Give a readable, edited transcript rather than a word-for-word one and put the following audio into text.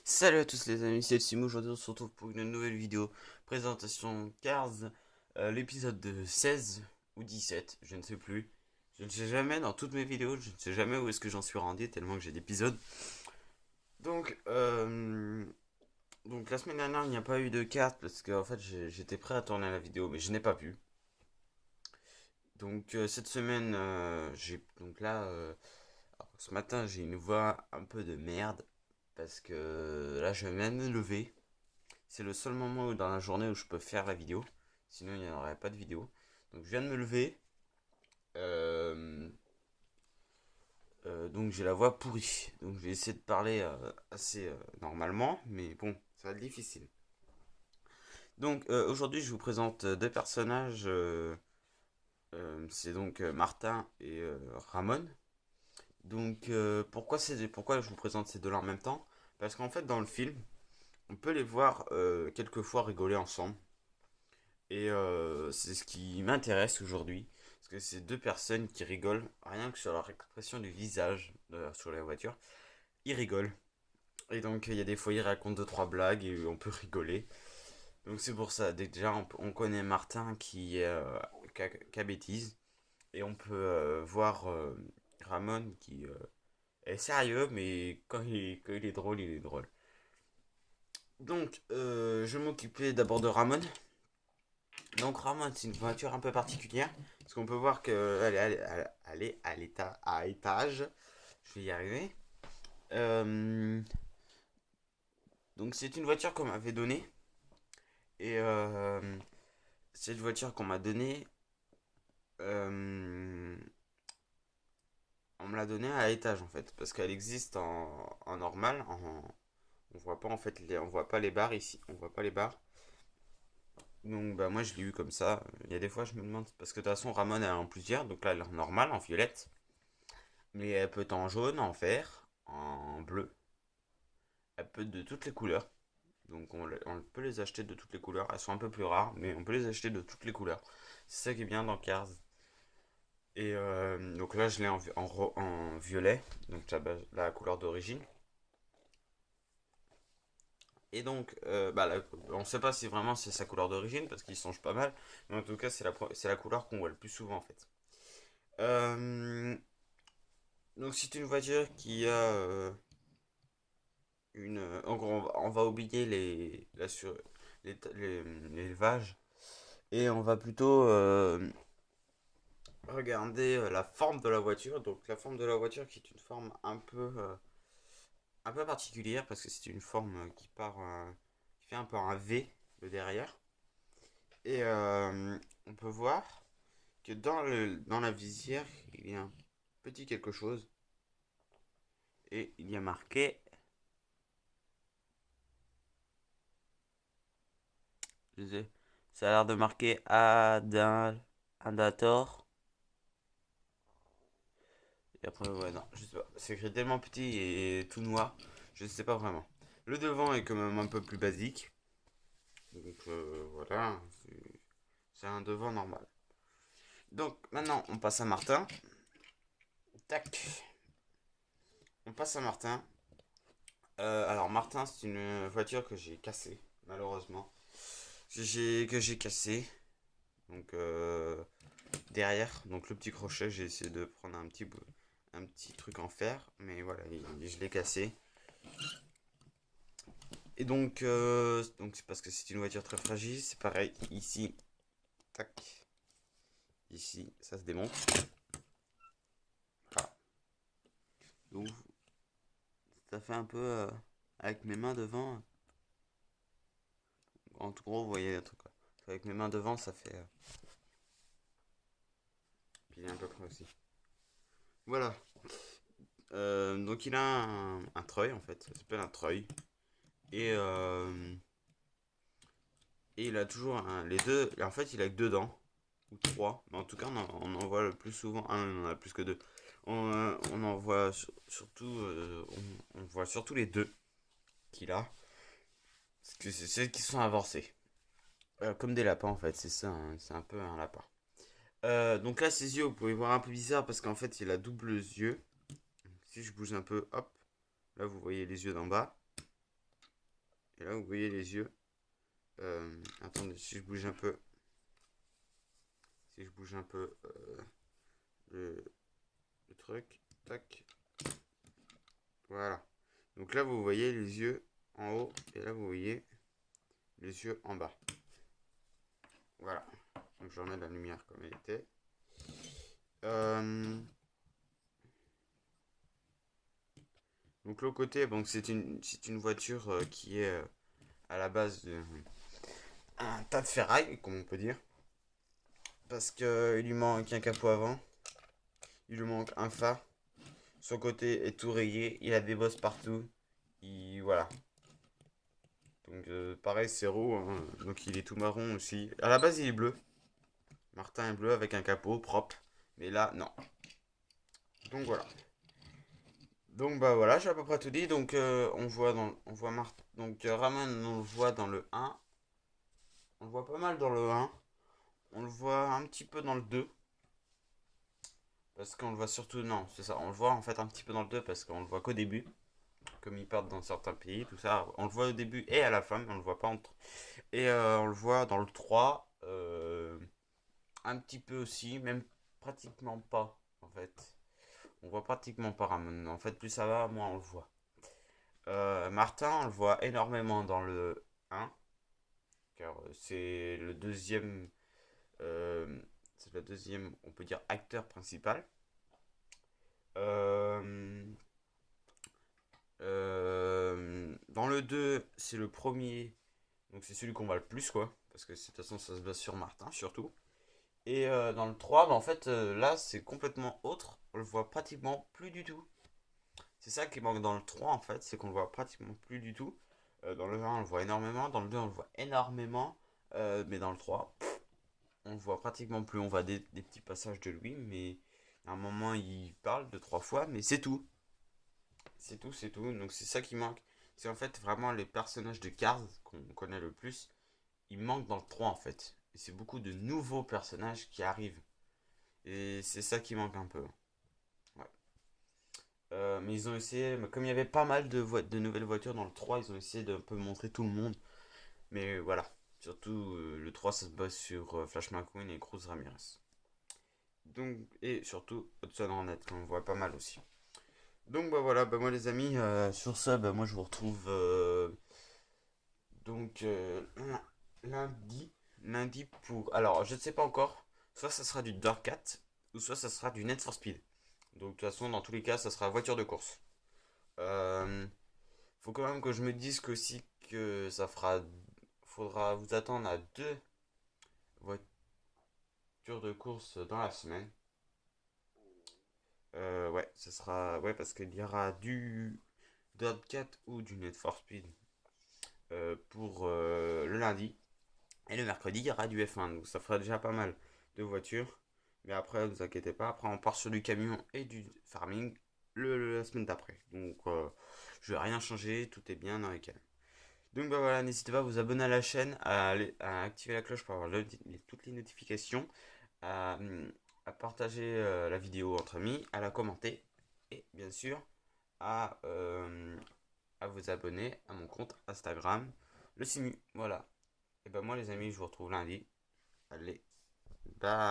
Salut à tous les amis, c'est Simon. Aujourd'hui on se retrouve pour une nouvelle vidéo présentation Cars, l'épisode de 16 ou 17, je ne sais plus. Je ne sais jamais dans toutes mes vidéos, je ne sais jamais où est-ce que j'en suis rendu tellement que j'ai d'épisodes. Donc, donc la semaine dernière il n'y a pas eu de carte parce que en fait j'étais prêt à tourner la vidéo mais je n'ai pas pu. Donc cette semaine j'ai donc là alors, ce matin j'ai une voix un peu de merde parce que là je viens de me lever. C'est le seul moment dans la journée où je peux faire la vidéo. Sinon, il n'y aurait pas de vidéo. Donc, je viens de me lever. Euh, donc, j'ai la voix pourrie. Donc, je vais essayer de parler assez normalement. Mais bon, ça va être difficile. Donc, aujourd'hui, je vous présente deux personnages. C'est donc Martin et Ramon. Donc, pourquoi je vous présente ces deux-là en même temps? Parce qu'en fait, dans le film, on peut les voir quelquefois rigoler ensemble. Et c'est ce qui m'intéresse aujourd'hui. Parce que c'est deux personnes qui rigolent, rien que sur leur expression du visage sur la voiture. Ils rigolent. Et donc il y a des fois ils racontent deux trois blagues et on peut rigoler. Donc c'est pour ça. Déjà on connaît Martin qui a bêtise. Et on peut voir Ramon qui est sérieux mais quand il est drôle, il est drôle. Donc je vais m'occuper d'abord de Ramon. Donc Ramon, c'est une voiture un peu particulière. Parce qu'on peut voir qu'elle est à l'état, à étage. Je vais y arriver. Euh, donc c'est une voiture qu'on m'avait donnée. Et cette voiture qu'on m'a donnée, euh, on me l'a donnée à étage en fait. Parce qu'elle existe en normal. On voit pas en fait on voit pas les barres ici. On voit pas les barres. Donc bah moi je l'ai eu comme ça. Il y a des fois je me demande. Parce que de toute façon Ramon elle est en plusieurs. Donc là elle est en normal, en violette. Mais elle peut être en jaune, en vert, en bleu. Elle peut être de toutes les couleurs. Donc on peut les acheter de toutes les couleurs. Elles sont un peu plus rares, mais on peut les acheter de toutes les couleurs. C'est ça qui est bien dans Cars. Et donc là, je l'ai en violet, donc la couleur d'origine. Et donc, on ne sait pas si vraiment c'est sa couleur d'origine, parce qu'il change pas mal. Mais en tout cas, c'est la couleur qu'on voit le plus souvent, en fait. Euh, donc c'est une voiture qui a en gros, on va oublier l'élevage et on va plutôt regarder la forme de la voiture. Donc la forme de la voiture qui est une forme un peu particulière parce que c'est une forme qui fait un peu un V le derrière. Et on peut voir que dans la visière, il y a un petit quelque chose et il y a marqué, je sais, ça a l'air de marquer Adator. Et après, ouais, non, je sais pas. C'est écrit tellement petit et tout noir, je sais pas vraiment. Le devant est quand même un peu plus basique. Donc voilà, c'est un devant normal. Donc maintenant, on passe à Martin. Tac, on passe à Martin. Alors Martin, c'est une voiture que j'ai cassée, malheureusement. Que j'ai cassé. Donc derrière, donc le petit crochet, j'ai essayé de prendre un petit truc en fer, mais voilà, je l'ai cassé. Et donc c'est parce que c'est une voiture très fragile. C'est pareil ici, tac, ici, ça se démonte. Voilà. Donc ça fait un peu avec mes mains devant. En tout gros, vous voyez le truc quoi. Avec mes mains devant, ça fait. Puis il est un peu près aussi. Voilà. Donc il a un treuil en fait. Ça s'appelle un treuil. Et, euh, et il a toujours les deux. En fait, il a que deux dents. Ou trois. Mais en tout cas, on en voit le plus souvent. Ah non, il en a plus que deux. On en voit surtout. On voit surtout les deux qu'il a. Parce que c'est celles qui sont avancées. Comme des lapins en fait, c'est ça, hein, c'est un peu un lapin. Donc là, ses yeux, vous pouvez voir un peu bizarre parce qu'en fait, il a double yeux. Si je bouge un peu, hop, là vous voyez les yeux d'en bas. Et là, vous voyez les yeux. Attendez, si je bouge un peu. Si je bouge un peu le, le truc. Tac. Voilà. Donc là, vous voyez les yeux en haut. Et là, vous voyez les yeux en bas. Voilà. Donc je remets la lumière comme elle était. Euh, donc l'autre côté, donc c'est une voiture qui est à la base un tas de ferraille, comme on peut dire. Parce que il lui manque un capot avant. Il lui manque un phare. Son côté est tout rayé. Il a des bosses partout. Voilà. Donc pareil, c'est roux, hein. Donc il est tout marron aussi. À la base, il est bleu. Martin est bleu avec un capot propre. Mais là, non. Donc voilà. Donc bah voilà, j'ai à peu près tout dit. Donc on voit Martin. Donc Ramon, on le voit dans le 1. On le voit pas mal dans le 1. On le voit un petit peu dans le 2. Parce qu'on le voit surtout. Non, c'est ça. On le voit en fait un petit peu dans le 2 parce qu'on le voit qu'au début. Comme ils partent dans certains pays, tout ça. On le voit au début et à la fin, mais on le voit pas entre. Et on le voit dans le 3. Un petit peu aussi, même pratiquement pas en fait. On voit pratiquement pas Ramon. En fait, plus ça va, moins on le voit. Martin, on le voit énormément dans le 1, car euh, c'est le deuxième, on peut dire, acteur principal. Euh, dans le 2, c'est le premier, donc c'est celui qu'on voit le plus, quoi, parce que de toute façon, ça se base sur Martin, surtout. Et dans le 3, bah, en fait, là, c'est complètement autre, on le voit pratiquement plus du tout. C'est ça qui manque dans le 3 en fait, c'est qu'on le voit pratiquement plus du tout. Dans le 1 on le voit énormément, dans le 2 on le voit énormément, mais dans le 3 on le voit pratiquement plus. On voit des petits passages de lui, mais à un moment il parle 2 3 fois, mais c'est tout. C'est tout, c'est tout. Donc c'est ça qui manque. C'est en fait vraiment les personnages de Cars qu'on connaît le plus. Ils manquent dans le 3 en fait. Et c'est beaucoup de nouveaux personnages qui arrivent. Et c'est ça qui manque un peu. Ouais. Mais ils ont essayé, mais comme il y avait pas mal de nouvelles voitures dans le 3, ils ont essayé de un peu montrer tout le monde. Mais voilà, surtout le 3 ça se base sur Flash McQueen et Cruz Ramirez. Donc, et surtout Hudson Hornet, qu'on voit pas mal aussi. Donc bah voilà, bah moi les amis, sur ça, bah moi je vous retrouve donc lundi. Lundi pour... Alors je ne sais pas encore, soit ça sera du Dark Cat, ou soit ça sera du Need for Speed. Donc de toute façon, dans tous les cas, ça sera voiture de course. Euh, Faut quand même que je me dise qu'aussi que ça fera. Faudra vous attendre à 2 voitures de course dans la semaine. Ouais, ça sera. Ouais, parce qu'il y aura du Dodcat ou du Need for Speed pour le lundi. Et le mercredi, il y aura du F1. Donc ça fera déjà pas mal de voitures. Mais après, ne vous inquiétez pas. Après, on part sur du camion et du farming la semaine d'après. Donc, je vais rien changer. Tout est bien dans les calmes. Donc bah voilà, n'hésitez pas à vous abonner à la chaîne, à activer la cloche pour avoir toutes les notifications, à, à partager la vidéo entre amis, à la commenter et bien sûr à, euh, à vous abonner à mon compte Instagram, le Simu. Voilà. Et ben moi les amis, je vous retrouve lundi. Allez, bye.